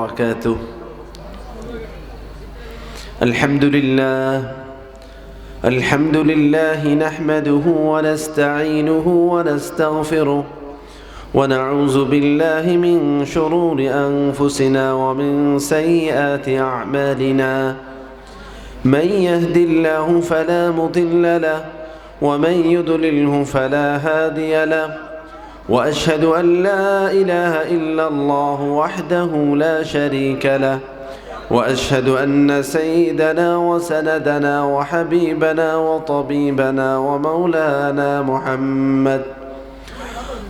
وبركاته. الحمد لله نحمده ونستعينه ونستغفره ونعوذ بالله من شرور أنفسنا ومن سيئات أعمالنا. من يهد الله فلا مضل له ومن يضلله فلا هادي له، وأشهد أن لا إله إلا الله وحده لا شريك له، وأشهد أن سيدنا وسندنا وحبيبنا وطبيبنا ومولانا محمد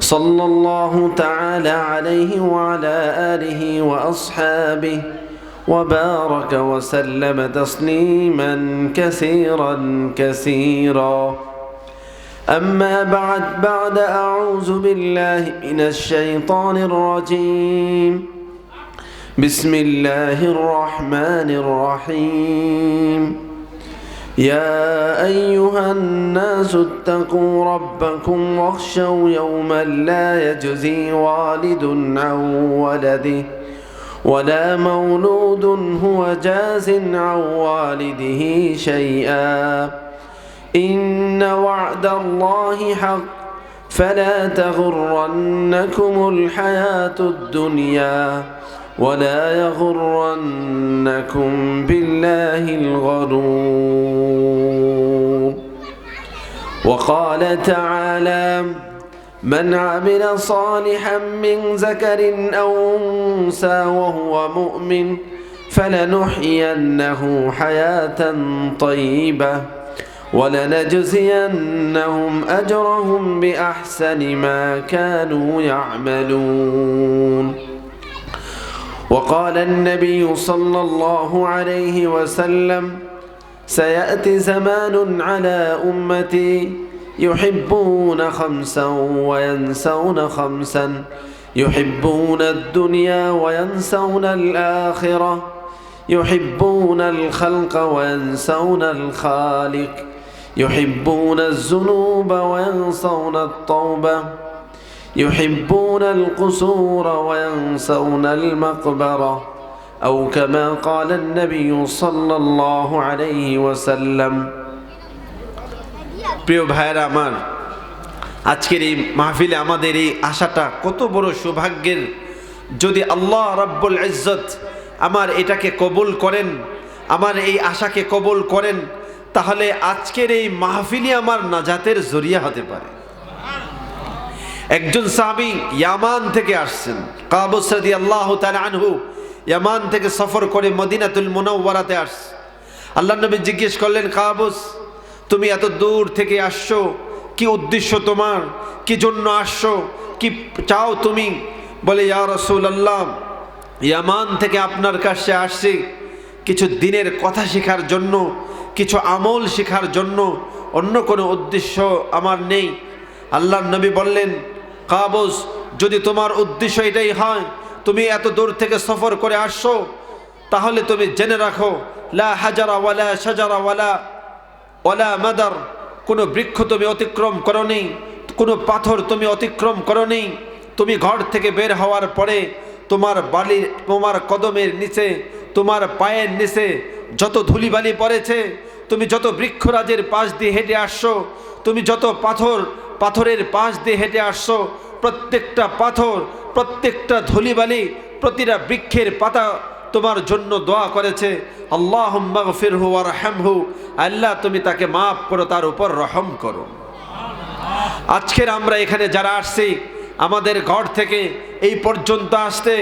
صلى الله تعالى عليه وعلى آله وأصحابه وبارك وسلم تسليما كثيرا كثيرا. أما بعد أعوذ بالله من الشيطان الرجيم. بسم الله الرحمن الرحيم. يا أيها الناس اتقوا ربكم واخشوا يوما لا يجزي والد عن ولده ولا مولود هو جاز عن والده شيئا، إن وعد الله حق فلا تغرنكم الحياة الدنيا ولا يغرنكم بالله الغرور. وقال تعالى: من عمل صالحا من ذكر أو أنثى وهو مؤمن فلنحيينه حياة طيبة ولنجزينهم أجرهم بأحسن ما كانوا يعملون. وقال النبي صلى الله عليه وسلم: سيأتي زمان على أمتي يحبون خمسا وينسون خمسا، يحبون الدنيا وينسون الآخرة، يحبون الخلق وينسون الخالق، يحبون الذنوب وينسون التوبة، يحبون القصور وينسون المقبرة، أو كما قال النبي صلى الله عليه وسلم. প্রিয় ভাইরা আমার, আজকের এই মাহফিলে আমাদের এই আশাটা কত বড় সৌভাগ্যের। যদি আল্লাহ রাব্বুল ইজ্জত আমার এটাকে কবুল করেন, আমার এই আশাকে কবুল করেন, তাহলে আজকের এই মাহফিলে আমার নাজাতের জরিয়া হতে পারে। একজন সাহাবী ইয়ামান থেকে আসছেন, কাবুস রাদিয়াল্লাহু তাআলা আনহু ইয়ামান থেকে সফর করে মদিনাতুল মুনাওয়ারাতে আসছে। আল্লাহর নবী জিজ্ঞেস করলেন, কাবুস, তুমি এত দূর থেকে আসছো, কি উদ্দেশ্য তোমার, কি জন্য আসছো, কি চাও তুমি? বলে, ইয়া রাসূলুল্লাহ, ইয়ামান থেকে আপনার কাছে আসছি কিছু দিনের কথা শেখার জন্য, কিছু আমল শেখার জন্য, অন্য কোনো উদ্দেশ্য আমার নেই। আল্লাহর নবী বললেন, কাবুস, যদি তোমার উদ্দেশ্য এটাই হয়, তুমি এত দূর থেকে সফর করে আসছো, তাহলে তুমি জেনে রাখো, লা হাজারা ওয়ালা শাজারা ওয়ালা মাদার, কোনো বৃক্ষ তুমি অতিক্রম করোনি, কোনো পাথর তুমি অতিক্রম করোনি। তুমি ঘর থেকে বের হওয়ার পরে তোমার বালির, তোমার কদমের নিচে, তোমার পায়ের নিচে যত ধুলিবালি পড়েছে, তুমি যত বৃক্ষরাজের পাশ দিয়ে হেঁটে আসছো, তুমি যত পাথরের পাশ দিয়ে হেঁটে আসছো, প্রত্যেকটা পাথর, প্রত্যেকটা ধুলিবালি, প্রতিটা বৃক্ষের পাতা তোমার জন্য দোয়া করেছে, আল্লাহুম্মা গফিরহু ওয়ারহামহু, আল্লাহ তুমি তাকে মাফ করো, তার উপর রহম করো। আজকের আমরা এখানে যারা আসছি, আমাদের ঘর থেকে এই পর্যন্ত আসতে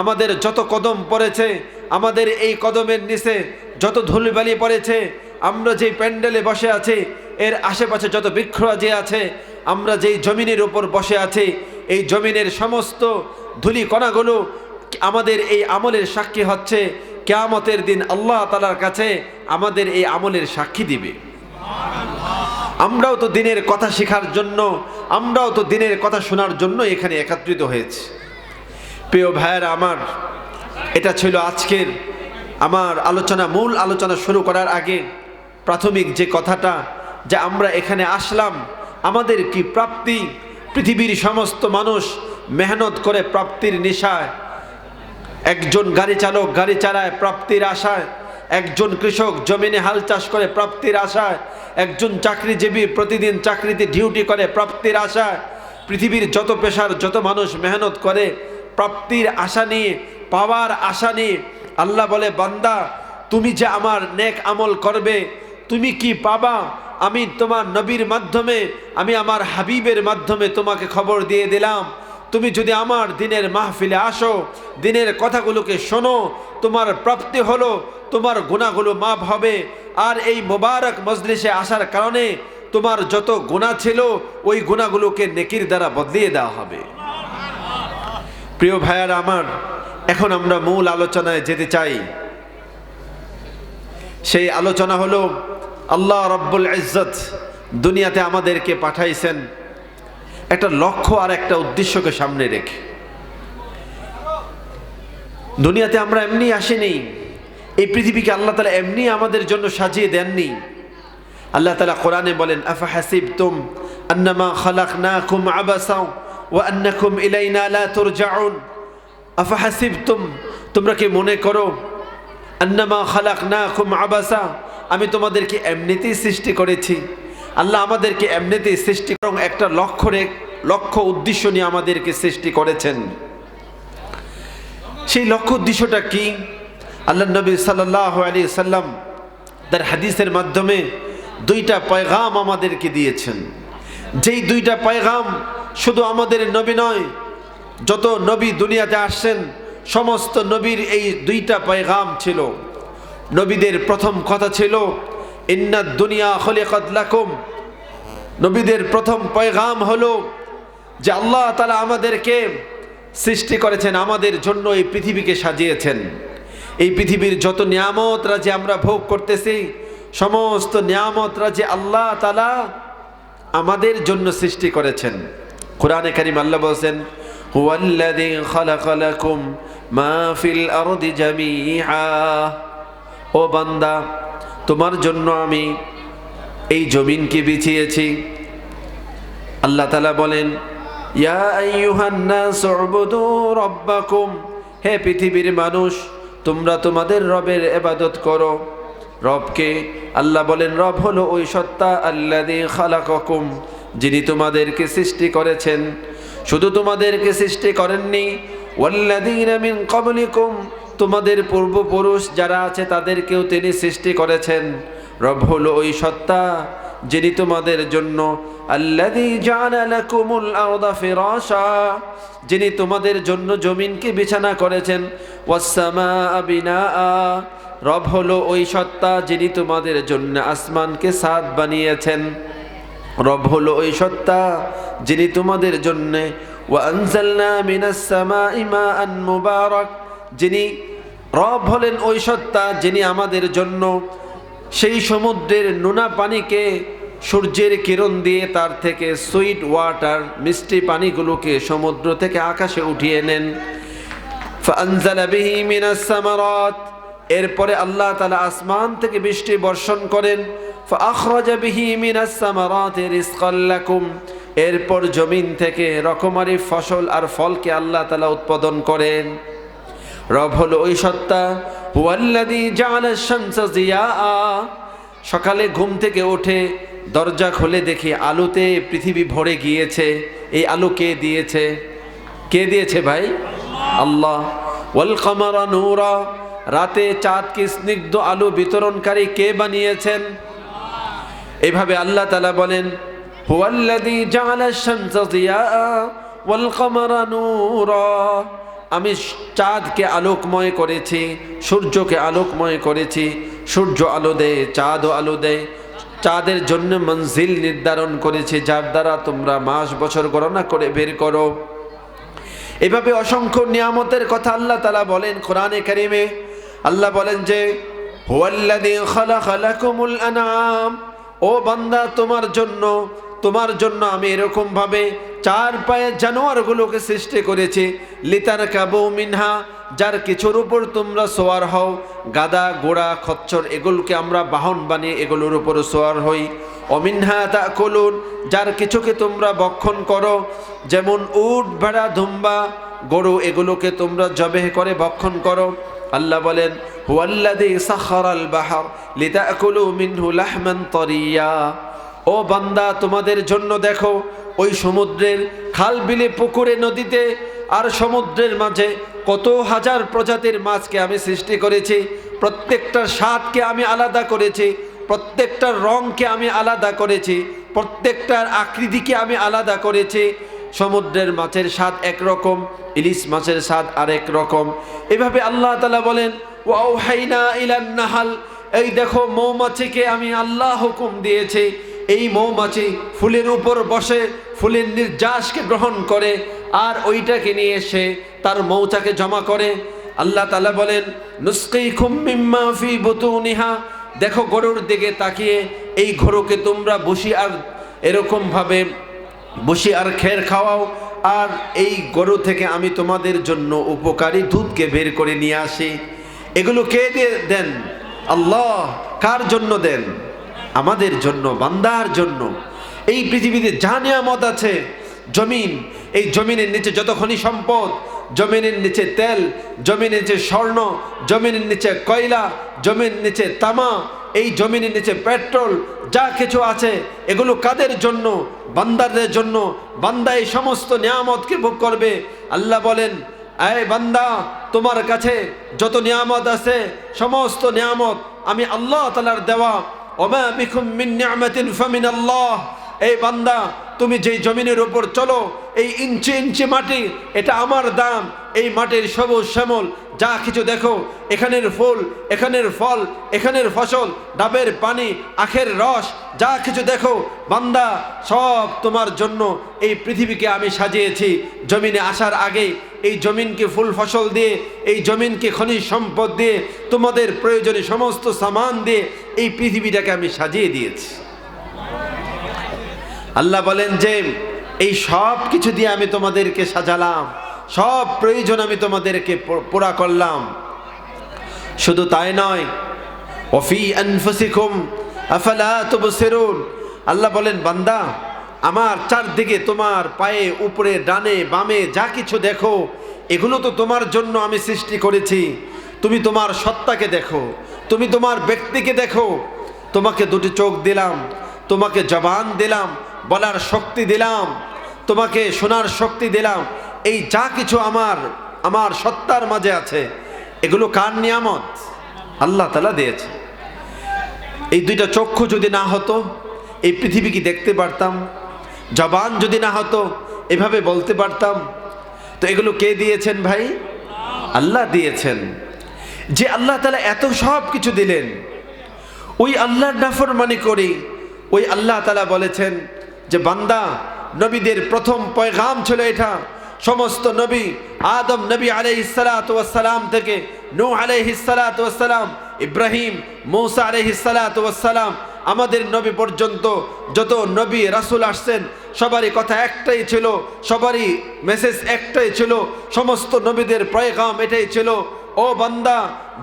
আমাদের যত কদম পড়েছে, আমাদের এই কদমের নিচে যত ধুলিবালি পড়েছে, আমরা যেই প্যান্ডেলে বসে আছি এর আশেপাশে যত বৃক্ষরাজি আছে, আমরা যেই জমিনের উপর বসে আছি, এই জমিনের সমস্ত ধুলি কণাগুলো আমাদের এই আমলের সাক্ষী হচ্ছে। কিয়ামতের দিন আল্লাহ তাআলার কাছে আমাদের এই আমলের সাক্ষী দিবে। আমরাও তো দিনের কথা শেখার জন্য, আমরাও তো দিনের কথা শোনার জন্য এখানে একত্রিত হয়েছি। প্রিয় ভাইয়েরা আমার, এটা ছিল আজকের আমার আলোচনা। মূল আলোচনা শুরু করার আগে প্রাথমিক যে কথাটা, যে আমরা এখানে আসলাম আমাদের কি প্রাপ্তি? পৃথিবীর সমস্ত মানুষ মেহনত করে প্রাপ্তির নেশায় একজন গাড়ি চালক গাড়ি চালায় প্রাপ্তির আশায়, একজন কৃষক জমিনে হাল চাষ করে প্রাপ্তির আশায়, একজন চাকরিজীবী প্রতিদিন চাকরিতে ডিউটি করে প্রাপ্তির আশায়। পৃথিবীর যত পেশার যত মানুষ মেহনত করে প্রাপ্তির আশা নিয়ে, পাওয়ার আশা নিয়ে। আল্লাহ বলে, বান্দা তুমি যে আমার নেক আমল করবে, তুমি কি পাবা? আমি তোমার নবীর মাধ্যমে, আমি আমার হাবিবের মাধ্যমে তোমাকে খবর দিয়ে দিলাম। তুমি যদি আমার দিনের মাহফিলে আসো, দিনের কথাগুলোকে শোনো, তোমার প্রাপ্তি হলো, তোমার গুনাহগুলো মাফ হবে। আর এই মোবারক মজলিসে আসার কারণে তোমার যত গুনাহ ছিল ওই গুনাহগুলোকে নেকির দ্বারা বদলিয়ে দেওয়া হবে। প্রিয় ভাইয়ারা আমার, এখন আমরা মূল আলোচনায় যেতে চাই। সেই আলোচনা হলো, আল্লাহ রাব্বুল ইজ্জত দুনিয়াতে আমাদেরকে পাঠাইছেন একটা লক্ষ্য আর একটা উদ্দেশ্যকে সামনে রেখে। দুনিয়াতে আমরা এমনি আসিনি, এই পৃথিবীকে আল্লাহ তাআলা এমনি আমাদের জন্য সাজিয়ে দেননি। আল্লাহ তাআলা কোরআনে বলেন, আফাহাসিবতুম আন্নামা খালাকনাকুম আবাসা ওয়া আন্নাকুম ইলাইনা লা তুরজাউন। আফাহাসিবতুম, তোমরা কি মনে করো, আন্নামা খালাকনাকুম আবাসা, আমি তোমাদেরকে এমনিতেই সৃষ্টি করেছি। আল্লাহ আমাদেরকে এমনিতেই সৃষ্টি এবং একটা লক্ষ্য উদ্দেশ্য নিয়ে আমাদেরকে সৃষ্টি করেছেন। সেই লক্ষ্য উদ্দেশ্যটা কি? আল্লাহ নবী সাল্লাল্লাহু আলাইহি সাল্লাম তার হাদিসের মাধ্যমে দুইটা পয়গাম আমাদেরকে দিয়েছেন। যেই দুইটা পয়গাম শুধু আমাদের নবী নয়, যত নবী দুনিয়াতে আসছেন সমস্ত নবীর এই দুইটা পয়গাম ছিল। নবীদের প্রথম কথা ছিল, ইন্নাদ দুনিয়া খুলিকাত লাকুম। নবীদের প্রথম পয়গাম হলো যে আল্লাহ তাআলা আমাদেরকে সৃষ্টি করেছেন, আমাদের জন্য এই পৃথিবীকে সাজিয়েছেন। এই পৃথিবীর যত নিয়ামত রাজি আমরা ভোগ করতেছি, সমস্ত নিয়ামত রাজি আল্লাহ তাআলা আমাদের জন্য সৃষ্টি করেছেন। কোরআনে কারীম আল্লাহ বলেন, হুয়াল্লাযী খালাকা লাকুম মা ফিল আরদি জামিআ। ও বান্দা, তোমার জন্য আমি এই জমিনকে বিছিয়েছি। আল্লাহ তাআলা বলেন, ইয়া আইয়ুহান নাসু উবুদু রাব্বাকুম। হে পৃথিবীর মানুষ, তোমরা তোমাদের রবের ইবাদত করো। রবকে আল্লাহ বলেন, রব হলো ওই সত্তা আল্লাযী খালাকাকুম, যিনি তোমাদেরকে সৃষ্টি করেছেন। শুধু তোমাদেরকে সৃষ্টি করেননি, ওয়াল্লাযীনা মিন ক্বাবলিকুম, তোমাদের পূর্বপুরুষ যারা আছে তাদেরকেও তিনি সৃষ্টি করেছেন। রব হলো ওই সত্তা যিনি তোমাদের জন্য আল্লাযী জাআলা লাকুমুল আরদা ফিরাশা, যিনি তোমাদের জন্য জমিনকে বিছানা করেছেন। ওয়াস সামাআ বিনাআ, রব হলো ওই সত্তা যিনি তোমাদের জন্য আসমানকে ছাদ বানিয়েছেন। রব হলো ওই সত্তা যিনি তোমাদের জন্য ওয়া আনজালনা মিনাস সামাই মাআন মুবারাক, যিনি রব হলেন ওই সত্তা যিনি আমাদের জন্য সেই সমুদ্রের নোনা পানিকে সূর্যের কিরণ দিয়ে তার থেকে সুইট ওয়াটার মিষ্টি পানিগুলোকে সমুদ্র থেকে আকাশে উঠিয়ে নেন। ফাআনজালা বিহি মিনাস সামারাত, এরপরে আল্লাহ তাআলা আসমান থেকে বৃষ্টি বর্ষণ করেন। ফাআখরাজা বিহি মিনাস সামারাতি রিজকাল লাকুম, এরপর জমিন থেকে রকমারি ফসল আর ফলকে আল্লাহ তাআলা উৎপাদন করেন। রব হলো ওই সত্তা হুয়াল্লাযী জাআলা আশ-শামসা জিয়াআ, সকালে ঘুম থেকে উঠে দরজা খুলে দেখি আলোতে পৃথিবী ভরে গিয়েছে। এই আলো কে দিয়েছে? কে দিয়েছে ভাই? আল্লাহ। ওয়াল কামারা নূরা, রাতে চাঁদকে স্নিগ্ধ আলো বিতরণকারী কে বানিয়েছেন? এইভাবে আল্লাহ তাআলা বলেন, হুয়াল্লাযী জাআলা আশ-শামসা জিয়াআ ওয়াল কামারা নূরা, আমি চাঁদকে আলোকময় করেছি, সূর্যকে আলোকময় করেছি। সূর্য আলো দেয়, চাঁদও আলো দেয়। চাঁদের জন্য মঞ্জিল নির্ধারণ করেছে, যার দ্বারা তোমরা মাস বছর গণনা করে বের করো। এভাবে অসংখ্য নিয়ামতের কথা আল্লাহ তাআলা বলেন কোরআনে কারিমে। আল্লাহ বলেন যে, হুয়াল্লাযী খালাকা লাকুমুল আনআম, ও বান্দা তোমার জন্য আমি এরকম ভাবে চার পায়ে জানোয়ারগুলোকে সৃষ্টি করেছি। লিতারকাবু মিনহা, যার কিছুর উপর তোমরা সোয়ার হও। গাদা, ঘোড়া, খচ্চর এগুলোকে আমরা বাহন বানিয়ে এগুলোর উপর সোয়ার হই। অমিনহা তাকুলুন, যার কিছুকে তোমরা ভক্ষণ করো, যেমন উট, ভেড়া, দুম্বা। গরু এগুলোকে তোমরা জবেহ করে ভক্ষণ করো। আল্লাহ বলেন হুয়াল্লাযী সাখারাল বাহর লিতাকুলু মিনহু লাহমান তারিয়া। ও বান্দা, তোমাদের জন্য দেখো ওই সমুদ্রের খাল বিলে পুকুরে নদীতে আর সমুদ্রের মাঝে কত হাজার প্রজাতির মাছকে আমি সৃষ্টি করেছি। প্রত্যেকটার স্বাদকে আমি আলাদা করেছি, প্রত্যেকটার রঙকে আমি আলাদা করেছি, প্রত্যেকটার আকৃতিকে আমি আলাদা করেছি। সমুদ্রের মাছের স্বাদ একরকম, ইলিশ মাছের স্বাদ আরেক রকম। এভাবে আল্লাহ তাআলা বলেন ওয়াউহাইনা ইলান নাহাল, এই দেখো মৌমাছিকে আমি আল্লাহ হুকুম দিয়েছি। এই মৌমাছি ফুলের উপর বসে ফুলের নির্যাসকে গ্রহণ করে আর ওইটাকে নিয়ে এসে তার মৌচাকে জমা করে। আল্লাহ তাআলা বলেন নুসকিকুম মিম্মা ফি বুতুনিহা, দেখো গরুর দিকে তাকিয়ে এই গরুকে তোমরা বসি আর এরকম ভাবে বসি আর খের খাওয়াও, আর এই গরু থেকে আমি তোমাদের জন্য উপকারী দুধকে বের করে নিয়ে আসি। এগুলো কে দেন? আল্লাহ। কার জন্য দেন? আমাদের জন্য, বান্দার জন্য। এই পৃথিবীতে যা নিয়ামত আছে, জমিন, এই জমিনের নিচে যত খনি সম্পদ, জমিনের নিচে তেল, জমিনের নিচে স্বর্ণ, জমিনের নিচে কয়লা, জমিনের নিচে তামা, এই জমিনের নিচে পেট্রোল, যা কিছু আছে এগুলো কাদের জন্য? বান্দাদের জন্য। বান্দা এই সমস্ত নিয়ামতকে ভোগ করবে। আল্লাহ বলেন এই বান্দা, তোমার কাছে যত নিয়ামত আছে সমস্ত নিয়ামত আমি আল্লাহ তাআলার দেওয়া। ওমা বিকুম মিন নি'মাতিন ফামিনাল্লাহ। এই বান্দা, তুমি যেই জমিনের উপর চলো, এই ইঞ্চি ইঞ্চি মাটি এটা আমার দান। এই মাটির সবুজ শ্যামল যা কিছু দেখো, এখানের ফুল, এখানের ফল, এখানের ফসল, ডাবের পানি, আখের রস, যা কিছু দেখো বান্দা, সব তোমার জন্য এই পৃথিবীকে আমি সাজিয়েছি। জমিনে আসার আগে এই জমিনকে ফুল ফসল দিয়ে, এই জমিনকে খনিজ সম্পদ দিয়ে, তোমাদের প্রয়োজনীয় সমস্ত সামান দিয়ে এই পৃথিবীটাকে আমি সাজিয়ে দিয়েছি। আল্লাহ বলেন যে এই সব কিছু দিয়ে আমি তোমাদেরকে সাজালাম, সব প্রয়োজন আমি তোমাদেরকে পুরা করলাম। শুধু তাই নয়, ওয়াফি আনফুসিকুম আফালা তুবসিরুন। আল্লাহ বলেন বান্দা, আমার চারদিকে তোমার পায়ে উপরে ডানে বামে যা কিছু দেখো এগুলো তো তোমার জন্য আমি সৃষ্টি করেছি। তুমি তোমার সত্তাকে দেখো, তুমি তোমার ব্যক্তিকে দেখো। তোমাকে দুটি চোখ দিলাম, তোমাকে জবান দিলাম, বলার শক্তি দিলাম, তোমাকে শোনার শক্তি দিলাম। এই যা কিছু আমার সত্তার মাঝে আছে এগুলো কার নিয়ামত? আল্লাহ তাআলা দিয়েছে। এই দুইটা চক্ষু যদি না হতো এই পৃথিবী কি দেখতে পারতাম? জবান যদি না হতো এভাবে বলতে পারতাম? তো এগুলো কে দিয়েছেন ভাই? আল্লাহ দিয়েছেন। যে আল্লাহ তাআলা এত সব কিছু দিলেন, ওই আল্লাহর নাফরমানি করি, ওই আল্লাহ তাআলা বলেছেন যে বান্দা, নবীদের প্রথম পয়গাম ছিল এটা। সমস্ত নবী, আদম নবী আলাইহিস সালাতু ওয়াস সালাম থেকে নূহ আলাইহিস সালাতু ওয়াস সালাম, ইব্রাহিম, মূসা আলাইহিস সালাতু ওয়াস সালাম, আমাদের নবী পর্যন্ত যত নবী রাসূল আসছেন সবারই কথা একটাই ছিল, সবারই মেসেজ একটাই ছিল, সমস্ত নবীদের পয়গাম এটাই ছিল, ও বান্দা,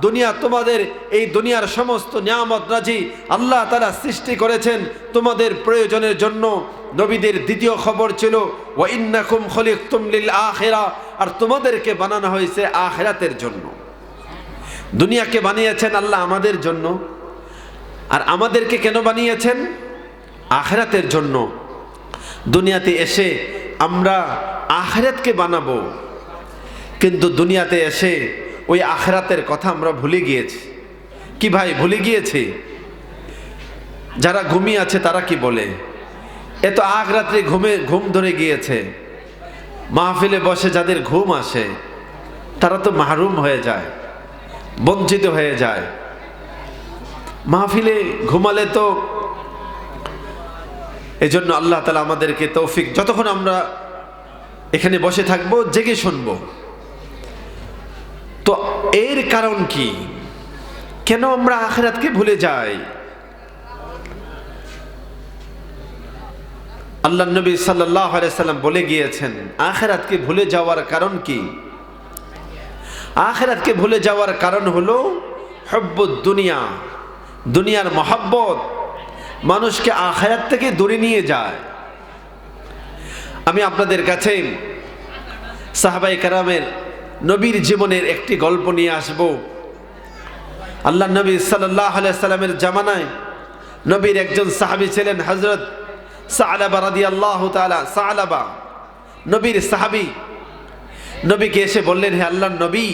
দুনিয়া তোমাদের, এই দুনিয়ার সমস্ত নিয়ামত রাজি আল্লাহ তাআলা সৃষ্টি করেছেন তোমাদের প্রয়োজনের জন্য। নবীদের দ্বিতীয় খবর ছিল ওয়া ইন্নাকুম খলিকতুম লিল আখিরা, আর তোমাদেরকে বানানো হয়েছে আখিরাতের জন্য। দুনিয়াকে বানিয়েছেন আল্লাহ আমাদের জন্য, আর আমাদেরকে কেন বানিয়েছেন? আখিরাতের জন্য। দুনিয়াতে এসে আমরা আখিরাতকে বানাবো, কিন্তু দুনিয়াতে এসে ওই আখিরাতের কথা আমরা ভুলে গিয়েছি। কি ভাই, ভুলে গিয়েছি? যারা ঘুমিয়ে আছে তারা কি বলে, এত আগ রাত্রে ঘুম ধরে গিয়েছে। মাহফিলে বসে যাদের ঘুম আসে তারা তো মাহরুম হয়ে যায়, বঞ্চিত হয়ে যায়। মাহফিলে ঘুমালে তো, এজন্য আল্লাহ তাআলা আমাদেরকে তৌফিক, যতক্ষণ আমরা এখানে বসে থাকবো জেগে শুনবো। তো এর কারণ কি? কেন আমরা আখিরাতকে ভুলে যাই? আল্লাহ নবী সাল্লাল্লাহু আলাইহি সাল্লাম বলে গিয়েছেন আখিরাতকে ভুলে যাওয়ার কারণ কি? আখিরাতকে ভুলে যাওয়ার কারণ হলো হুব্বুদ দুনিয়া, দুনিয়ার মহব্বত মানুষকে আখিরাত থেকে দূরে নিয়ে যায়। আমি আপনাদের কাছে সাহাবায়ে কেরামের নবীর জীবনের একটি গল্প নিয়ে আসব। আল্লাহ নবী সাল্লাল্লাহু আলাইহি সাল্লামের জামানায় নবীর একজন সাহাবী ছিলেন হযরত সালাবা রাদিয়াল্লাহু তাআলা। সালাবা নবীর সাহাবী, নবীকে এসে বললেন, হে আল্লাহর নবী,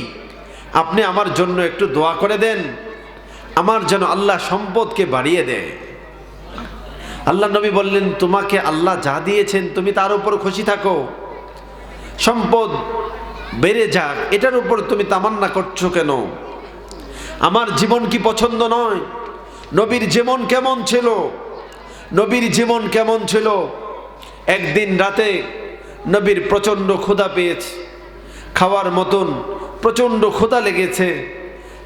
আপনি আমার জন্য একটু দোয়া করে দেন, আমার যেন আল্লাহ সম্পদকে বাড়িয়ে দেয়। আল্লাহ নবী বললেন, তোমাকে আল্লাহ যা দিয়েছেন তুমি তার উপর খুশি থাকো, সম্পদ বেড়ে যাক এটার উপর তুমি তামান্না করছো কেন? আমার জীবন কি পছন্দ নয়? নবীর জীবন কেমন ছিল? নবীর জীবন কেমন ছিল? একদিন রাতে নবীর প্রচণ্ড ক্ষুধা পেয়েছে, খাওয়ার মতন প্রচণ্ড ক্ষুধা লেগেছে,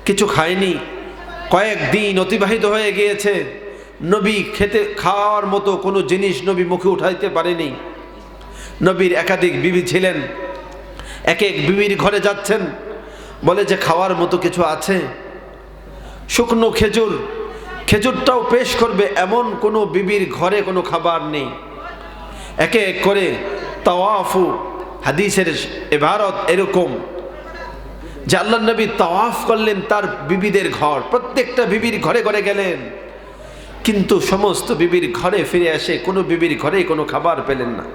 কিছু খায়নি, কয়েকদিন অতিবাহিত হয়ে গিয়েছে, নবী খাওয়ার মতো কোনো জিনিস নবী মুখে উঠাইতে পারেনি। নবীর একাধিক বিবি ছিলেন, এক এক বিবির ঘরে যাচ্ছেন, বলে যে খাওয়ার মতো কিছু আছে? শুকনো খেজুর, খেজুরটাও পেশ করবে এমন কোনো বিবির ঘরে কোনো খাবার নেই। একে এক করে তাওয়াফু, হাদিসের ইবারত এরকম যে আল্লাহ নবী তাওয়াফ করলেন তার বিবিদের ঘর, প্রত্যেকটা বিবির ঘরে ঘরে গেলেন, কিন্তু সমস্ত বিবির ঘরে ফিরে আসে কোনো বিবির ঘরে কোনো খাবার পেলেন না।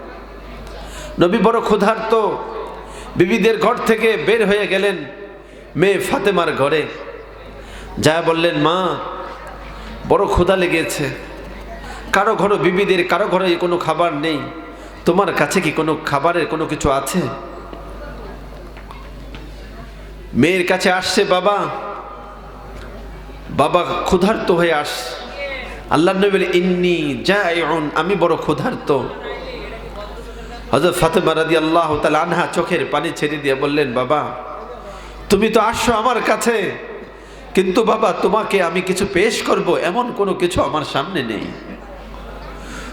নবী বড় ক্ষুধার্ত, বিবিদের ঘর থেকে বের হয়ে গেলেন মেয়ে ফাতেমার ঘরে, যা বললেন, মা বড় ক্ষুধা লেগেছে, কারো ঘরে বিবিদের কারো ঘরে কোনো খাবার নেই, তোমার কাছে কি কোনো খাবারের কোনো কিছু আছে? মেয়ের কাছে আসছে বাবা, বাবা ক্ষুধার্ত হয়ে আসছে। আল্লাহ নবী বলে, ইন্নী জাইউন, আমি বড় ক্ষুধার্ত। হযরত ফাতেমা রাদিয়াল্লাহু তাআলা আনহা চোখের পানি ছেড়ে দিয়ে বললেন, বাবা তুমি তো আসছো আমার কাছে, কিন্তু বাবা তোমাকে আমি কিছু পেশ করব এমন কোনো কিছু আমার সামনে নেই।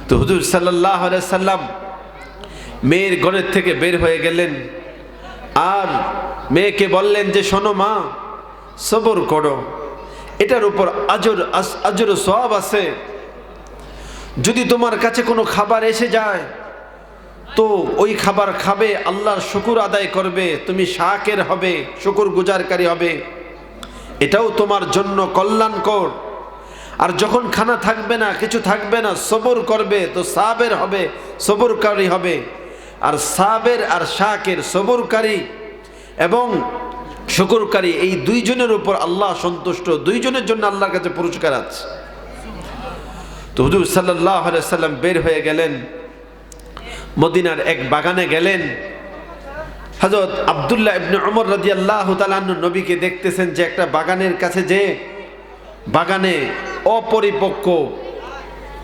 তো হুজুর সাল্লাল্লাহু আলাইহি সাল্লাম মেয়ের ঘরের থেকে বের হয়ে গেলেন আর মেয়েকে বললেন যে, শোনো মা, সবর করো, এটার উপর আজর সওয়াব আছে। যদি তোমার কাছে কোনো খাবার এসে যায় তো ওই খাবার খাবে, আল্লাহর শুকর আদায় করবে, তুমি শাকির হবে, শুকর গুজারকারী হবে, এটাও তোমার জন্য কল্যাণকর। আর যখন খানা থাকবে না, কিছু থাকবে না, সবর করবে তো সাবের হবে, সবরকারী হবে। আর সাবের আর শাকির, সবরকারী এবং শুকরকারী, এই দুইজনের উপর আল্লাহ সন্তুষ্ট, দুইজনের জন্য আল্লাহর কাছে পুরস্কার আছে। তো হুজুর সাল্লাল্লাহু আলাইহি সাল্লাম বের হয়ে গেলেন, মদিনার এক বাগানে গেলেন। হযরত আব্দুল্লাহ ইবনে ওমর রাদিয়াল্লাহু তাআলা আনহু নবীকে দেখতেছেন যে একটা বাগানের কাছে, যে বাগানে অপরিপক্ক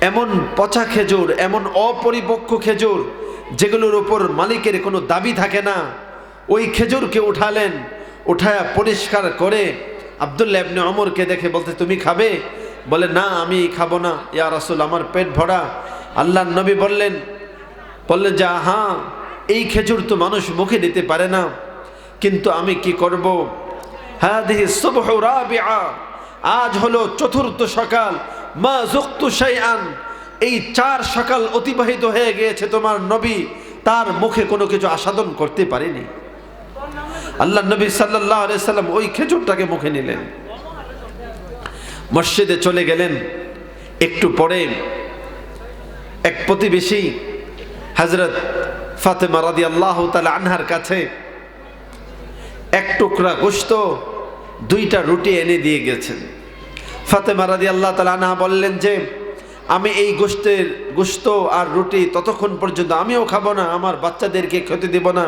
এমন পচা খেজুর, এমন অপরিপক্ক খেজুর যেগুলোর উপর মালিকের কোনো দাবি থাকে না, ওই খেজুরকে উঠালেন, উঠায়া পরিষ্কার করে আব্দুল্লাহ ইবনে ওমরকে দেখে বলতে, তুমি খাবে? বলে, না আমি খাবো না ইয়া রাসূল, আমার পেট ভরা। আল্লাহর নবী বললেন যে হ্যাঁ, এই খেজুর তো মানুষ মুখে দিতে পারে না, কিন্তু আমি কি করব? হাদিহি সুবহু রাবিআ, আজ হলো চতুর্থ সকাল, মা যুক্তু শাইআন, এই 4 সকাল অতিবাহিত হয়ে গিয়েছে, তোমার নবী তার মুখে কোনো কিছু আস্বাদন করতে পারেনি। আল্লাহ নবী সাল্লাল্লাহু আলাইহি সাল্লাম ওই খেজুরটাকে মুখে নিলেন, মসজিদে চলে গেলেন। একটু পরে এক প্রতিবেশী হযরত ফাতেমা রাদিয়াল্লাহু তাআলা আনহার কাছে এক টুকরা গোশত, 2টা রুটি এনে দিয়ে গেছেন। ফাতেমা রাদিয়াল্লাহু তাআলা আনহা বললেন যে, আমি এই গোশত আর রুটি ততক্ষণ পর্যন্ত আমিও খাবো না, আমার বাচ্চাদেরকে খেতে দেব না,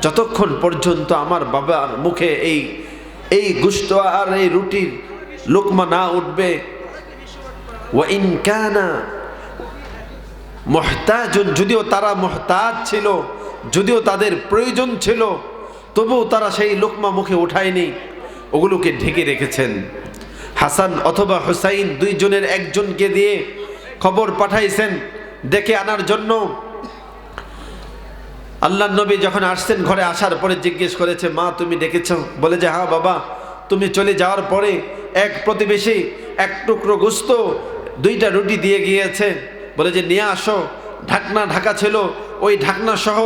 যতক্ষণ পর্যন্ত আমার বাবার মুখে এই গোশত আর এই রুটির লোকমা না উঠবে। ওয়া ইন কানা মুহতাজুন, যদিও তারা মুহতাজ ছিল, যদিও তাদের প্রয়োজন ছিল, তবুও তারা সেই লোকমা মুখে উঠায়নি, ওগুলোকে ঢেকে রেখেছেন। হাসান অথবা হুসাইন, 2 জনের একজনকে দিয়ে খবর পাঠাইছেন ডেকে আনার জন্য। আল্লাহর নবী যখন আসছেন, ঘরে আসার পরে জিজ্ঞেস করেছে, মা তুমি ডেকেছ? বলে যে হ্যাঁ বাবা, তুমি চলে যাওয়ার পরে এক প্রতিবেশী এক টুকরো গোশত 2টা রুটি দিয়ে গিয়েছে, বলে যে নিয়ে আসো। ঢাকনা ঢাকা ছিল, ওই ঢাকনা সহ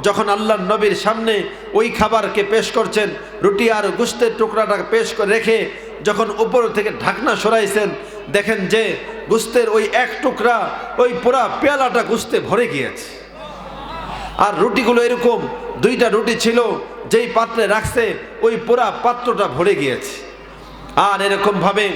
যখন আল্লাহর নবীর সামনে ওই খাবারকে পেশ করছেন, রুটি আর গোশতের টুকরাটাকে পেশ করে রেখে যখন উপর থেকে ঢাকনা সরাইছেন, দেখেন যে গোশতের ওই এক টুকরা ওই পুরা পেয়ালাটা গোশতে ভরে গিয়েছে। আর রুটিগুলো এরকম, দুইটা রুটি ছিল যেই পাত্রে রাখছে ওই পুরা পাত্রটা ভরে গিয়েছে। আর এরকম ভাবে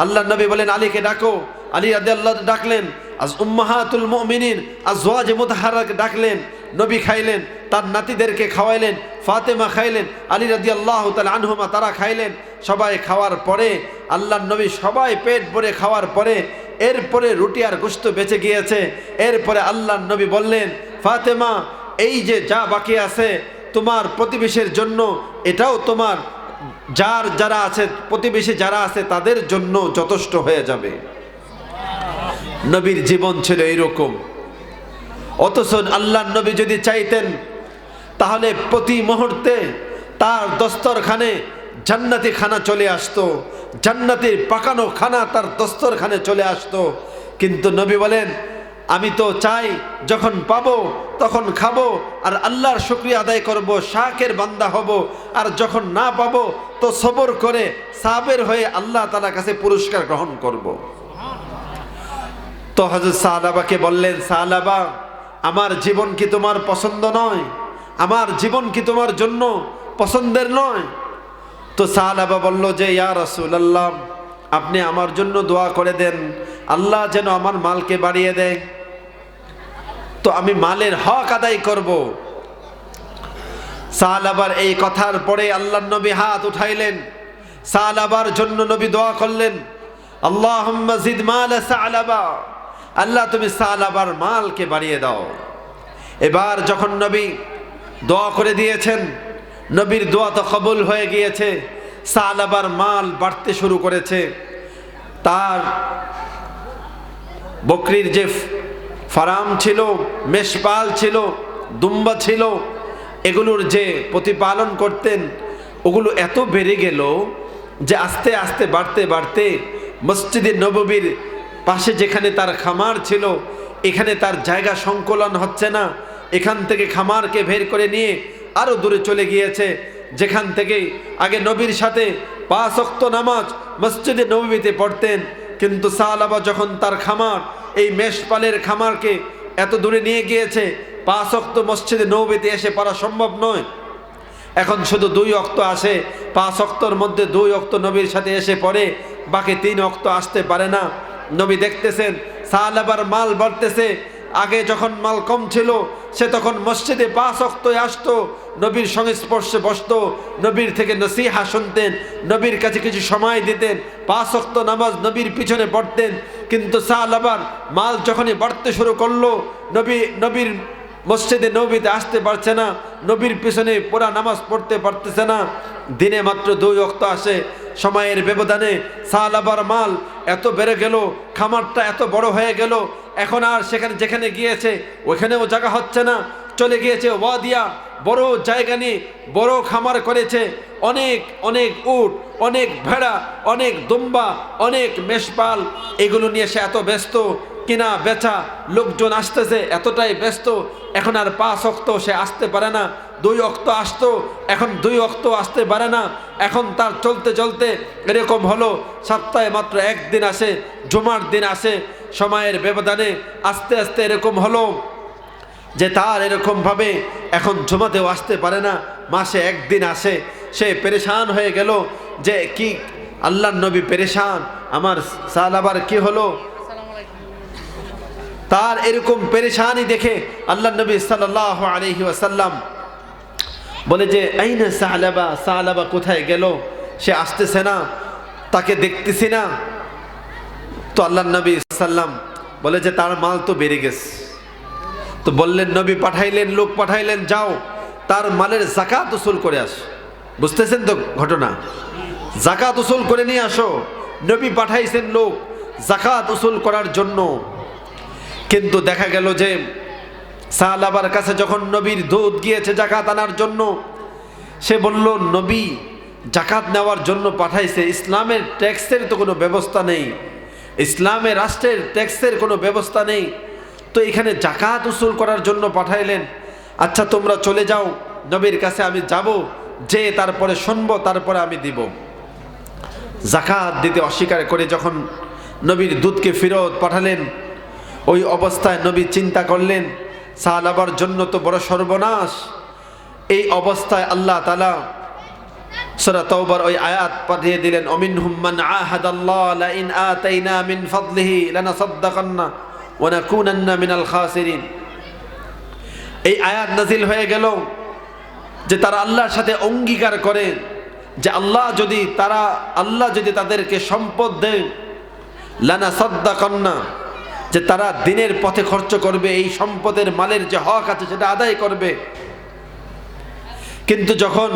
আল্লাহ নবী বলেন, আলীকে ডাকো। আলী রাদিয়াল্লাহু ডাকলেন, আজ উম্মাহাতুল মুমিনিন আজওয়াজে মুতাহহারাকে ডাকলেন। নবী খাইলেন, তার নাতিদেরকে খাওয়াইলেন, ফাতেমা খাইলেন, আলী রাদিয়াল্লাহু তাআলা আনহুমা তারা খাইলেন। সবাই খাওয়ার পরে আল্লাহর নবী সবাই পেট ভরে খাওয়ার পরে এরপরে রুটি আর গোশত বেঁচে গিয়েছে। এরপরে আল্লাহর নবী বললেন, ফাতেমা, এই যে যা বাকি আছে তোমার প্রতিবেশীর জন্য, এটাও তোমার যারা আছে প্রতিবেশী যারা আছে তাদের জন্য যথেষ্ট হয়ে যাবে। নবীর জীবন ছিল এইরকম। অথচ আল্লাহর নবী যদি চাইতেন তাহলে প্রতি মুহূর্তে তার দস্তরখানে জান্নাতি খানা চলে আসতো, জান্নাতের পাকানো খানা তার দস্তরখানে চলে আসতো। কিন্তু নবী বলেন, আমি তো চাই যখন পাবো তখন খাবো আর আল্লাহর শুকরিয়া আদায় করব, শাকের বান্দা হব। আর যখন না পাবো তো সবর করে সাবের হয়ে আল্লাহ তাআলার কাছে পুরস্কার গ্রহণ করব। তো হযরত সাহাবাকে বললেন, সাহাবা, আমার জীবন কি তোমার পছন্দ নয়? আমার জীবন কি তোমার জন্য পছন্দের নয়? তো সাহাবা বলল যে, ইয়া রাসূলুল্লাহ, আপনি আমার জন্য দোয়া করে দেন, আল্লাহ যেন আমার মালকে বাড়িয়ে দেয়, তো আমি মালের হক আদায় করব। সাহাবার এই কথার পরে আল্লাহর নবী হাত উঠাইলেন, সাহাবার জন্য নবী দোয়া করলেন, আল্লাহুম্মা জিদ মাল সালাবা, আল্লাহ তুমি সাহাবার মালকে বাড়িয়ে দাও। এবার যখন নবী দোয়া করে দিয়েছেন, নবীর দোয়া তো কবুল হয়ে গিয়েছে, সাহাবার মাল বাড়তে শুরু করেছে। তার বকরির যে ফারাম ছিল, মেষপাল ছিল, দুম্বা ছিল, এগুলোর যে প্রতিপালন করতেন ওগুলো এত বেড়ে গেল যে আস্তে আস্তে বাড়তে বাড়তে মসজিদে নববীর পাশে যেখানে তার খামার ছিল এখানে তার জায়গা সংকলন হচ্ছে না। এখান থেকে খামারকে বের করে নিয়ে আরও দূরে চলে গিয়েছে, যেখান থেকে আগে নবীর সাথে 5 ওয়াক্ত নামাজ মসজিদে নববীতে পড়তেন। কিন্তু সাহাবা যখন তার খামার, এই মেষপালের খামারকে এত দূরে নিয়ে গিয়েছে, 5 ওয়াক্ত মসজিদে নববীতে এসে পড়া সম্ভব নয়। এখন শুধু 2 ওয়াক্ত আসে, 5 ওয়াক্তর মধ্যে 2 ওয়াক্ত নবীর সাথে এসে পড়ে, বাকি 3 ওয়াক্ত আসতে পারে না। নবী দেখতেছেন সাহাবার মাল বাড়তেছে। আগে যখন মাল কম ছিল সে তখন মসজিদে 5 ওয়াক্ত আসতো, নবীর সংস্পর্শে বসতো, নবীর থেকে নসিহা শুনতেন, নবীর কাছে কিছু সময় দিতেন, 5 ওয়াক্ত নামাজ নবীর পিছনে পড়তেন। কিন্তু সাহাবার মাল যখনই বাড়তে শুরু করলো, নবীর মসজিদে নবীতে আসতে পারছে না, নবীর পিছনে পুরা নামাজ পড়তে পারতেছে না। দিনে মাত্র 2 ওয়াক্ত আসে। সময়ের ব্যবধানে সাহাবার মাল এত বেড়ে গেল, খামারটা এত বড় হয়ে গেল, এখন আর সেখানে যেখানে গিয়েছে ওইখানেও জায়গা হচ্ছে না, চলে গিয়েছে ওয়াদিয়া, বড় জায়গা নিয়ে বড় খামার করেছে। অনেক অনেক উট, অনেক ভেড়া, অনেক দুম্বা, অনেক মেষপাল, এগুলো নিয়ে সে এত ব্যস্ত, কিনা বেচা, লোকজন আসতেছে, এতটাই ব্যস্ত। এখন আর 5 ওয়াক্ত সে আসতে পারে না, 2 ওয়াক্ত আসতো, এখন 2 ওয়াক্ত আসতে পারে না। এখন তার চলতে চলতে এরকম হলো, সপ্তাহে মাত্র 1 দিন আসে, জুমার দিন আসে। সময়ের ব্যবধানে আস্তে আস্তে এরকম হলো যে তার এরকমভাবে এখন জুমাতেও আসতে পারে না, মাসে 1 দিন আসে। সে পেরেশান হয়ে গেল যে কি আল্লাহর নবী পেরেশান, আমার সাহাবার কি হলো? তার এরকম পেরেশানি দেখে আল্লাহর নবী সাল্লাল্লাহু আলাইহি ওয়াসাল্লাম বলে যে, আইনা সাহাবা, সাহাবা কোথায় গেল? সে আসতেছে না, তাকে দেখতেছি না। তো আল্লাহর নবী সাল্লাম বলে যে তার মাল তো বেড়ে গেছে। তো বললেন, নবী পাঠাইলেন, লোক পাঠাইলেন, যাও তার মালের যাকাত উসুল করে আস। বুঝতেছেন তো ঘটনা? যাকাত উসুল করে নিয়ে আসো। নবী পাঠাইছেন লোক যাকাত উসুল করার জন্য। কিন্তু দেখা গেল যে সাহাবার কাছে যখন নবীর দূত গিয়েছে যাকাত আনার জন্য, সে বলল, নবী যাকাত নেওয়ার জন্য পাঠাইছে, ইসলামের ট্যাক্সের তো কোনো ব্যবস্থা নেই, ইসলামের রাষ্ট্রের ট্যাক্সের কোনো ব্যবস্থা নেই, তো এখানে জাকাত উসুল করার জন্য পাঠাইলেন। আচ্ছা তোমরা চলে যাও, নবীর কাছে আমি যাব, যে তারপরে শুনবো, তারপরে আমি দিব। জাকাত দিতে অস্বীকার করে যখন নবীর দূতকে ফেরত পাঠালেন, ওই অবস্থায় নবী চিন্তা করলেন সাহাবার জন্য তো বড় সর্বনাশ। এই অবস্থায় আল্লাহ তাআলা সূরা তাওবার ওই আয়াত পাঠিয়ে দিলেন, অমিনহুম মান আহাদাল্লাহ লা ইন আতাইনা মিন ফাদলিহি লানাসাদদাকান্না ওয়া নাকুনান্না মিনাল খাসিরিন। এই আয়াত নাজিল হয়ে গেল যে তারা আল্লাহর সাথে অঙ্গীকার করে যে আল্লাহ যদি তাদেরকে সম্পদ দেয়, লানাসাদদাকান্না, যে তারা দিনের পথে খরচ করবে, এই সম্পদের মালের যে হক আছে সেটা আদায় করবে। কিন্তু যখন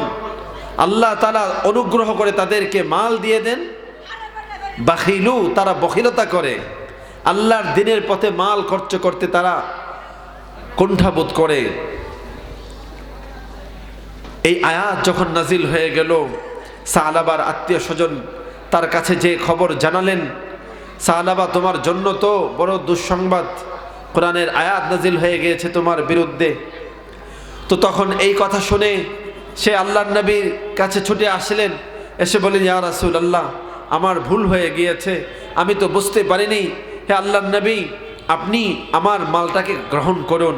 আল্লাহ তাআলা অনুগ্রহ করে তাদেরকে মাল দিয়ে দেন, বাখিলু, তারা বখিলতা করে, আল্লাহর দিনের পথে মাল খরচ করতে তারা কুণ্ঠাবোধ করে। এই আয়াত যখন নাজিল হয়ে গেল, সাহাবার আত্মীয় স্বজন তার কাছে যে খবর জানালেন, সাহাবা তোমার জন্য তো বড় দুঃসংবাদ, কোরআনের আয়াত নাজিল হয়ে গিয়েছে তোমার বিরুদ্ধে। তো তখন এই কথা শুনে সে আল্লাহর নবীর কাছে ছুটে আসলেন, এসে বলেন, ইয়া রাসূলুল্লাহ, আমার ভুল হয়ে গিয়েছে, আমি তো বুঝতে পারিনি, হে আল্লাহর নবী আপনি আমার মালটাকে গ্রহণ করুন।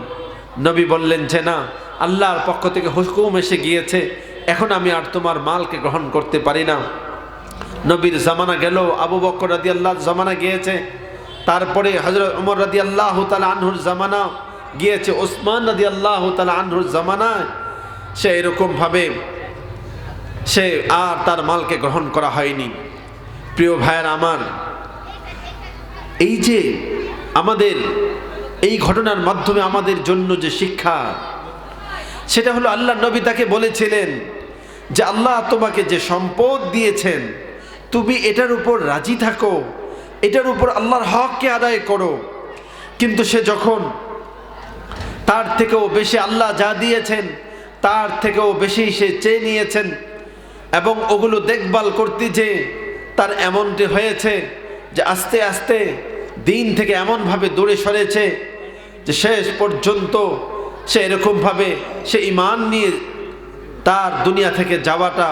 নবী বললেন যে না, আল্লাহর পক্ষ থেকে হুকুম এসে গিয়েছে, এখন আমি আর তোমার মালকে গ্রহণ করতে পারি না। নবীর জামানা গেল, আবু বকর রাদিয়াল্লাহু জামানা গিয়েছে, তারপরে হযরত ওমর রাদিয়াল্লাহু তাআলা আনহুর জামানা গিয়েছে, ওসমান রাদিয়াল্লাহু তাআলা আনহুর জামানায় সে এরকমভাবে সে আর তার মালকে গ্রহণ করা হয়নি। প্রিয় ভাইয়েরা আমার, এই যে আমাদের এই ঘটনার মাধ্যমে আমাদের জন্য যে শিক্ষা, সেটা হলো আল্লাহ নবী তাকে বলেছিলেন যে আল্লাহ তোমাকে যে সম্পদ দিয়েছেন তুমি এটার উপর রাজি থাকো, এটার উপর আল্লাহর হককে আদায় করো। কিন্তু সে যখন তার থেকেও বেশি আল্লাহ যা দিয়েছেন তার থেকেও বেশি সে চেয়ে নিয়েছেন, এবং ওগুলো দেখভাল করতে যে তার এমনটি হয়েছে যে আস্তে আস্তে দিন থেকে এমনভাবে দূরে সরেছে যে শেষ পর্যন্ত সে এরকমভাবে সে ঈমান নিয়ে তার দুনিয়া থেকে যাওয়াটা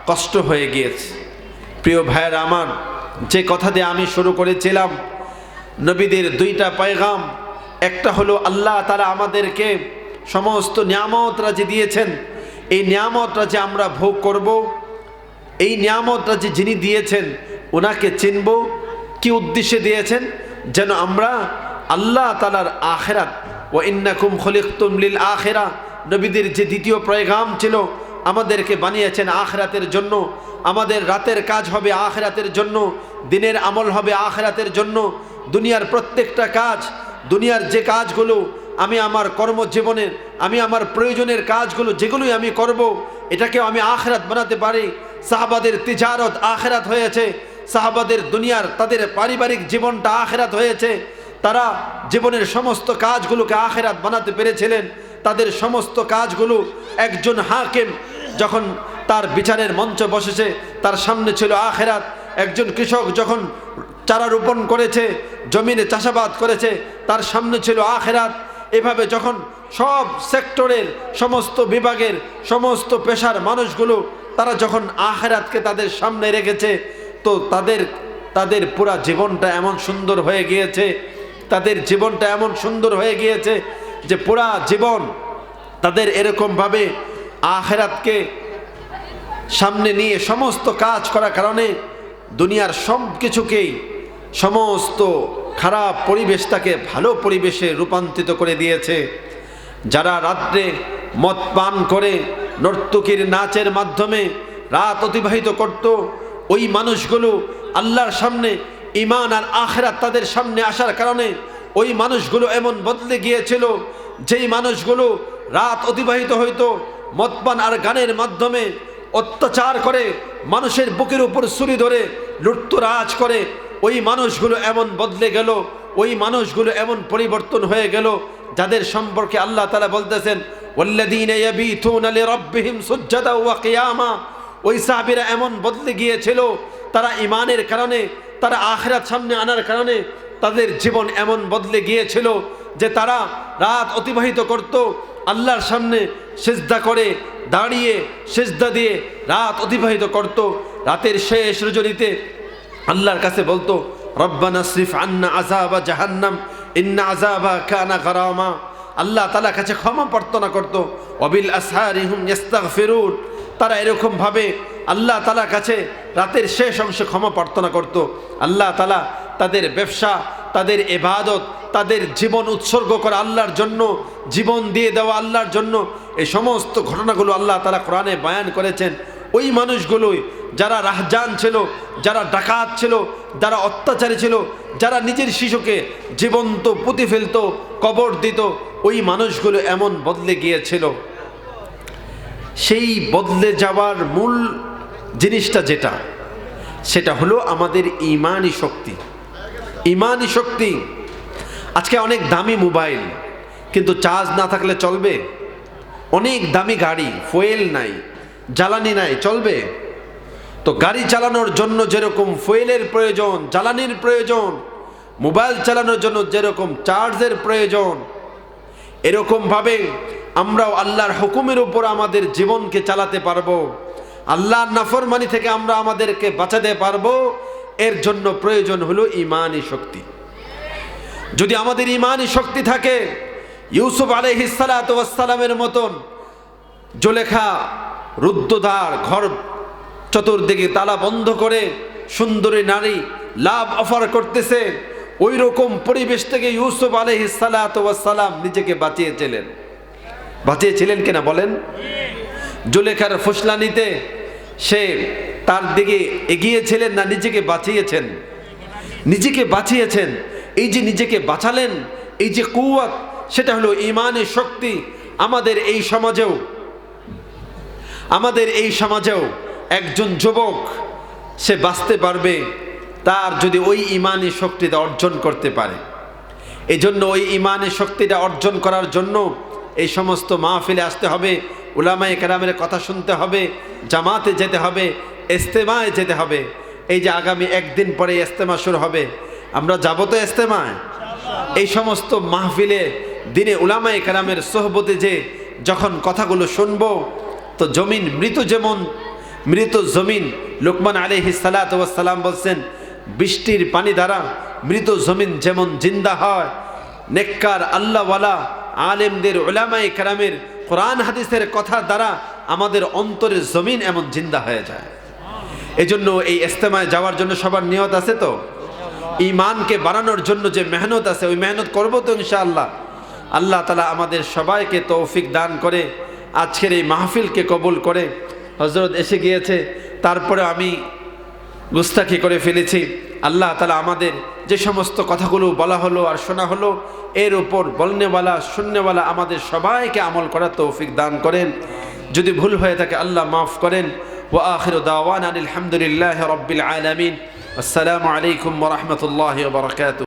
কষ্ট হয়ে গিয়েছে। প্রিয় ভাইয়েরা আমার, যে কথা দিয়ে আমি শুরু করেছিলাম, নবীদের দুইটা পয়গাম, একটা হলো আল্লাহ তাআলা আমাদেরকে সমস্ত নিয়ামতরা যে দিয়েছেন, এই নিয়ামতরা যে আমরা ভোগ করব, এই নিয়ামতরা যে যিনি দিয়েছেন ওনাকে চিনব। কি উদ্দেশ্যে দিয়েছেন? যেন আমরা আল্লাহ তাআলার আখিরাত, ওয়া ইন্নাকুম খুলিকতুম লিল আখিরা, নবীদের যে দ্বিতীয় পয়গাম ছিল, আমাদেরকে বানিয়েছেন আখিরাতের জন্য। আমাদের রাতের কাজ হবে আখিরাতের জন্য, দিনের আমল হবে আখিরাতের জন্য। দুনিয়ার প্রত্যেকটা কাজ, দুনিয়ার যে কাজগুলো আমি আমার কর্মজীবনের, আমি আমার প্রয়োজনের কাজগুলো যেগুলোই আমি করব, এটাকে আমি আখিরাত বানাতে পারি। সাহাবাদের তিজারত আখিরাত হয়েছে, সাহাবাদের দুনিয়ার তাদের পারিবারিক জীবনটা আখিরাত হয়েছে। তারা জীবনের সমস্ত কাজগুলোকে আখিরাত বানাতে পেরেছিলেন। তাদের সমস্ত কাজগুলো, একজন হাকিম যখন তার বিচারের মঞ্চ বসেছে তার সামনে ছিল আখিরাত। একজন কৃষক যখন চারা রোপণ করেছে, জমিনে চাষাবাদ করেছে, তার সামনে ছিল আখিরাত। এভাবে যখন সব সেক্টরের, সমস্ত বিভাগের, সমস্ত পেশার মানুষগুলো তারা যখন আখিরাতকে তাদের সামনে রেখেছে, তো তাদের পুরা জীবনটা এমন সুন্দর হয়ে গিয়েছে, তাদের জীবনটা এমন সুন্দর হয়ে গিয়েছে যে পুরা জীবন তাদের এরকমভাবে আখিরাতকে সামনে নিয়ে সমস্ত কাজ করার কারণে দুনিয়ার সব কিছুকেই, সমস্ত খারাপ পরিবেশটাকে ভালো পরিবেশে রূপান্তরিত করে দিয়েছে। যারা রাত্রে মদ পান করে নর্তকীর নাচের মাধ্যমে রাত অতিবাহিত করত, ওই মানুষগুলো আল্লাহর সামনে ঈমান আর আখিরাত তাদের সামনে আসার কারণে ওই মানুষগুলো এমন বদলে গিয়েছিল, যেই মানুষগুলো রাত অতিবাহিত হইতো মদপান আর গানের মাধ্যমে, অত্যাচার করে মানুষের বুকের উপর ছুরি ধরে লুটতরাজ করে, ওই মানুষগুলো এমন বদলে গেল, ওই মানুষগুলো এমন পরিবর্তন হয়ে গেল, যাদের সম্পর্কে আল্লাহ তাআলা বলতেছেন, ওয়াল্লাযীনা ইয়াবীতুনা লিরাব্বিহিম সুজদাা ওয়া কিয়ামা। ওই সাহাবীরা এমন বদলে গিয়েছিল, তারা ঈমানের কারণে, তারা আখিরাত সামনে আনার কারণে তাদের জীবন এমন বদলে গিয়েছিল যে তারা রাত অতিবাহিত করত আল্লাহর সামনে সিজদা করে, দাঁড়িয়ে সিজদা দিয়ে রাত অতিবাহিত করত। রাতের শেষ রজনীতে আল্লাহর কাছে বলতো, রব্বানা সরিফ আন্না আযাবা জাহান্নাম ইন্না আযাবা কানা গারামা। আল্লাহ তাআলা কাছে ক্ষমা প্রার্থনা করত। ওয়াবিল আসহারিহুম ইস্তাগফিরুন। তারা এরকম ভাবে আল্লাহ তাআলার কাছে রাতের শেষ অংশে ক্ষমা প্রার্থনা করত। আল্লাহ তাআলা তাদের ব্যবসা, তাদের ইবাদত, তাদের জীবন উৎসর্গ করা আল্লাহর জন্য, জীবন দিয়ে দেওয়া আল্লাহর জন্য, এই সমস্ত ঘটনাগুলো আল্লাহ তাআলা কোরআনে বয়ান করেছেন। ওই মানুষগুলোই যারা রাহজান ছিল, যারা ডাকাত ছিল, যারা অত্যাচারী ছিল, যারা নিজের শিশুকে জীবন্ত পুঁতে ফেলত, কবর দিত, ওই মানুষগুলো এমন বদলে গিয়েছিল। সেই বদলে যাওয়ার মূল জিনিসটা যেটা, সেটা হলো আমাদের ঈমানি শক্তি। ঈমানি শক্তি। আজকে অনেক দামি মোবাইল, কিন্তু চার্জ না থাকলে চলবে? অনেক দামি গাড়ি, ফুয়েল নাই, জ্বালানি নাই, চলবে? তো গাড়ি চালানোর জন্য যেরকম ফুয়েলের প্রয়োজন, জ্বালানির প্রয়োজন, মোবাইল চালানোর জন্য যেরকম চার্জের প্রয়োজন, এরকমভাবে আমরাও আল্লাহর হুকুমের উপর আমাদের জীবনকে চালাতে পারবো, আল্লাহর নাফরমানি থেকে আমরা আমাদেরকে বাঁচাতে পারবো। এর জন্য প্রয়োজন হলো ঈমানি শক্তি। যদি আমাদের ঈমানি শক্তি থাকে, ইউসুফ আলাইহিস সালাতু ওয়াস সালামের মতন জুলেখা রুদ্ধদ্বার, ঘর চতুর্দিকে তালা বন্ধ করে সুন্দরী নারী লাভ অফার করতেছে, ওই রকম পরিবেশ থেকে ইউসুফ আলাইহিস সালাতু ওয়াস সালাম নিজেকে বাঁচিয়েছিলেন কিনা বলেন? জুলেখার ফুসলানিতে সে তার দিকে এগিয়েছিলেন না নিজেকে বাঁচিয়েছেন? নিজেকে বাঁচিয়েছেন। এই যে নিজেকে বাঁচালেন, এই যে কুওয়াত, সেটা হলো ঈমানের শক্তি। আমাদের এই সমাজেও একজন যুবক সে বাঁচতে পারবে তার যদি ওই ঈমানি শক্তিটা অর্জন করতে পারে। এই জন্য ওই ঈমানি শক্তিটা অর্জন করার জন্য এই সমস্ত মাহফিলে আসতে হবে, উলামায়ে কেরামের কথা শুনতে হবে, জামাতে যেতে হবে, ইজতেমায় যেতে হবে। এই যে আগামী একদিন পরে ইজতেমা শুরু হবে, আমরা যাব তো ইজতেমায়? এই সমস্ত মাহফিলে দিনে উলামায়ে কেরামের সোহবতে যে যখন কথাগুলো শুনবো, তো জমিন মৃত জমিন, লুকমান আলাইহিস সালাতু ওয়াস সালাম বলছেন, বৃষ্টির পানি দ্বারা মৃত জমিন যেমন জিন্দা হয়, নেককার আল্লাহওয়ালা আলেমদের, উলামায়ে কেরামের কোরআন হাদিসের কথা দ্বারা আমাদের অন্তরের জমিন এমন জিন্দা হয়ে যায়। এই জন্য এই ইজতেমায় যাওয়ার জন্য সবার নিয়ত আছে তো? ঈমানকে বাড়ানোর জন্য যে মেহনত আছে, ওই মেহনত করবো তো ইনশাআল্লাহ। আল্লাহ তাআলা আমাদের সবাইকে তৌফিক দান করে আজকের এই মাহফিলকে কবুল করে। হযরত এসে গিয়েছে, তারপরে আমি গুস্তাখি করে ফেলেছি। আল্লাহ তাআলা আমাদের যে সমস্ত কথাগুলো বলা হলো আর শোনা হলো, এর উপর বলনেওয়ালা শুননেওয়ালা আমাদের সবাইকে আমল করার তৌফিক দান করেন। যদি ভুল হয়ে থাকে আল্লাহ মাফ করেন। ওয়া আখিরু দাওয়ানা আলহামদুলিল্লাহি রাব্বিল আলামিন। আসসালামু আলাইকুম ওয়া রাহমাতুল্লাহি ওয়া বারাকাতুহু।